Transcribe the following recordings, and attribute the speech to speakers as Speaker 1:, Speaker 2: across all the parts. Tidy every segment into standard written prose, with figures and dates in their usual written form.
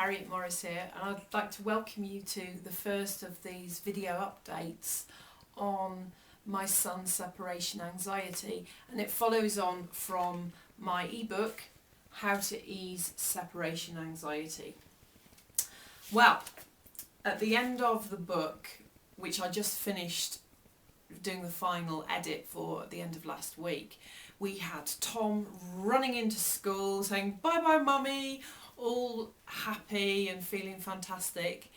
Speaker 1: Harriet Morris here, and I'd like to welcome you to the first of these video updates on my son's separation anxiety, and it follows on from my ebook, How to Ease Separation Anxiety. Well, at the end of the book, which I just finished doing the final edit for at the end of last week, we had Tom running into school saying bye bye mummy, all happy and feeling fantastic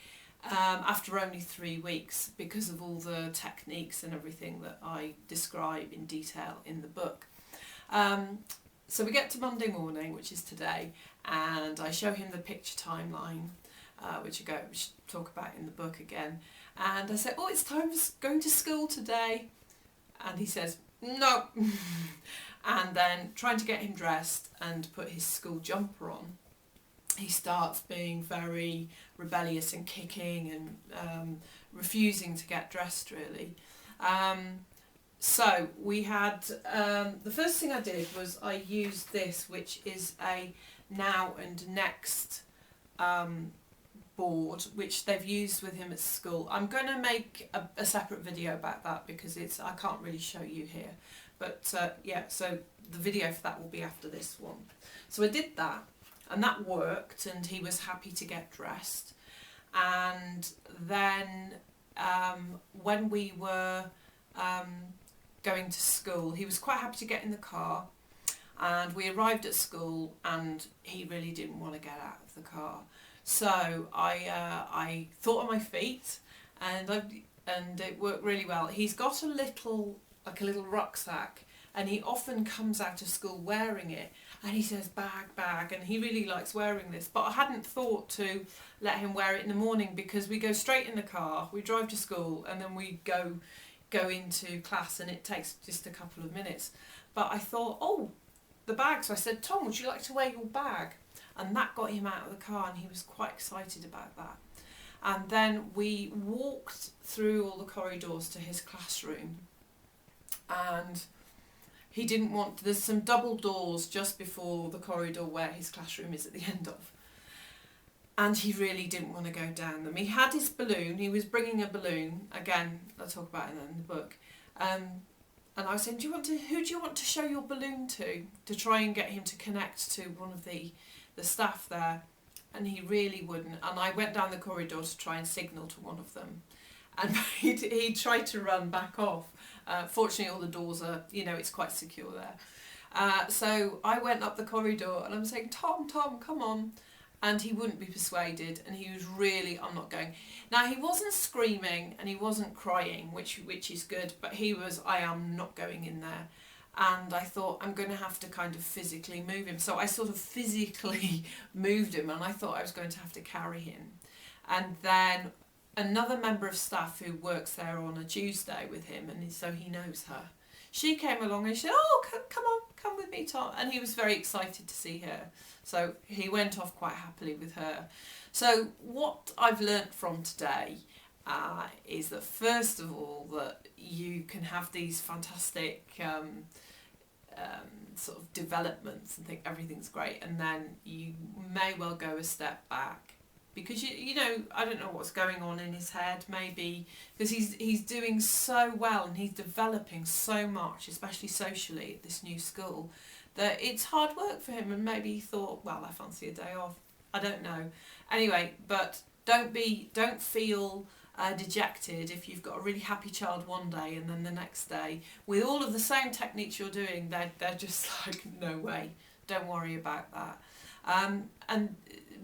Speaker 1: after only 3 weeks because of all the techniques and everything that I describe in detail in the book. So we get to Monday morning, which is today, and I show him the picture timeline, which I talk about in the book again, and I say, oh, it's time for going to school today, and he says no. And then trying to get him dressed and put his school jumper on, he starts being very rebellious and kicking and refusing to get dressed really. So we had, the first thing I did was I used this, which is a Now and Next board, which they've used with him at school. I'm going to make a separate video about that because I can't really show you here. But yeah, so the video for that will be after this one. So I did that, and that worked, and he was happy to get dressed. And then when we were going to school, he was quite happy to get in the car, and we arrived at school and he really didn't want to get out of the car. So I thought on my feet, and it worked really well. He's got a little rucksack, and he often comes out of school wearing it, and he says bag, and he really likes wearing this. But I hadn't thought to let him wear it in the morning because we go straight in the car, we drive to school, and then we go into class, and it takes just a couple of minutes. But I thought, oh, the bag. So I said, Tom, would you like to wear your bag? And that got him out of the car, and he was quite excited about that. And then we walked through all the corridors to his classroom, and he didn't want, there's some double doors just before the corridor where his classroom is at the end of, and he really didn't want to go down them. He had his balloon, he was bringing a balloon, again I'll talk about it in the book, and I was saying, who do you want to show your balloon to try and get him to connect to one of the staff there, and he really wouldn't. And I went down the corridor to try and signal to one of them, and he tried to run back off. Fortunately all the doors are, it's quite secure there. So I went up the corridor and I'm saying, Tom, come on. And he wouldn't be persuaded, and he was really, I'm not going. Now he wasn't screaming and he wasn't crying, which is good, but he was, I am not going in there. And I thought, I'm going to have to kind of physically move him. So I sort of physically moved him, and I thought I was going to have to carry him. And then another member of staff who works there on a Tuesday with him, and so he knows her, she came along and she said, oh, come with me, Tom. And he was very excited to see her. So he went off quite happily with her. So what I've learnt from today is that, first of all, that you can have these fantastic sort of developments and think everything's great, and then you may well go a step back because I don't know what's going on in his head, maybe because he's doing so well and he's developing so much, especially socially at this new school, that it's hard work for him, and maybe he thought, well, I fancy a day off. I don't know. Anyway, but don't feel dejected if you've got a really happy child one day, and then the next day with all of the same techniques you're doing, they're just like, no way, don't worry about that.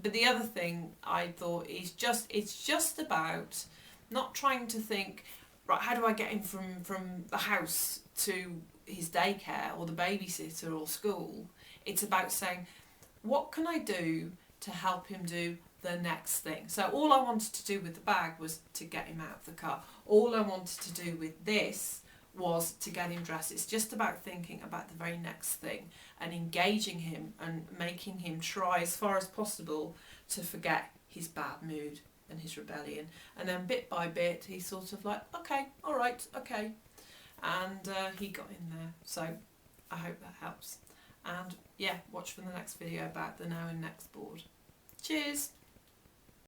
Speaker 1: But the other thing I thought is it's just about not trying to think, right, how do I get him from the house to his daycare or the babysitter or school. It's about saying, what can I do to help him do the next thing? So all I wanted to do with the bag was to get him out of the car. All I wanted to do with this was to get him dressed. It's just about thinking about the very next thing and engaging him and making him try as far as possible to forget his bad mood and his rebellion. And then bit by bit he's sort of like, okay, all right, okay. And he got in there. So I hope that helps. And yeah, watch for the next video about the Now and Next board. Cheers!